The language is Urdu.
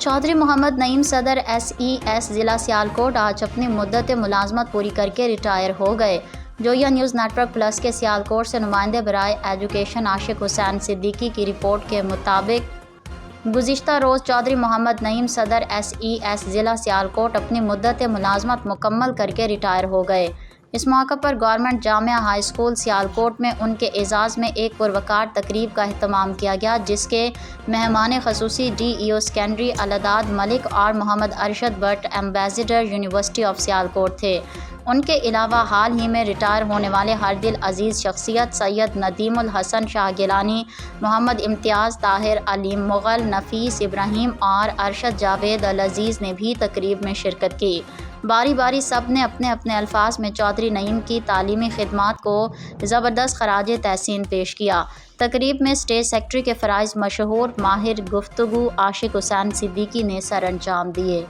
چودھری محمد نعیم صدر SES ضلع سیالکوٹ آج اپنی مدت ملازمت پوری کر کے ریٹائر ہو گئے۔ جویا نیوز نیٹ ورک پلس کے سیالکوٹ سے نمائندے برائے ایجوکیشن عاشق حسین صدیقی کی رپورٹ کے مطابق گزشتہ روز چودھری محمد نعیم صدر SES ضلع سیالکوٹ اپنی مدت ملازمت مکمل کر کے ریٹائر ہو گئے۔ اس موقع پر گورنمنٹ جامعہ ہائی اسکول سیالکوٹ میں ان کے اعزاز میں ایک پروقار تقریب کا اہتمام کیا گیا، جس کے مہمان خصوصی DEO سیکنڈری الداد ملک اور Muhammad Arshad Butt ambassador University of Sialkot تھے۔ ان کے علاوہ حال ہی میں ریٹائر ہونے والے ہر دل عزیز شخصیت سید ندیم الحسن شاہ گیلانی، محمد امتیاز طاہر، علیم مغل، نفیس ابراہیم اور ارشد جاوید العزیز نے بھی تقریب میں شرکت کی۔ باری باری سب نے اپنے اپنے الفاظ میں چودھری نعیم کی تعلیمی خدمات کو زبردست خراج تحسین پیش کیا۔ تقریب میں اسٹیج سیکرٹری کے فرائض مشہور ماہر گفتگو عاشق حسین صدیقی نے سر انجام دیے۔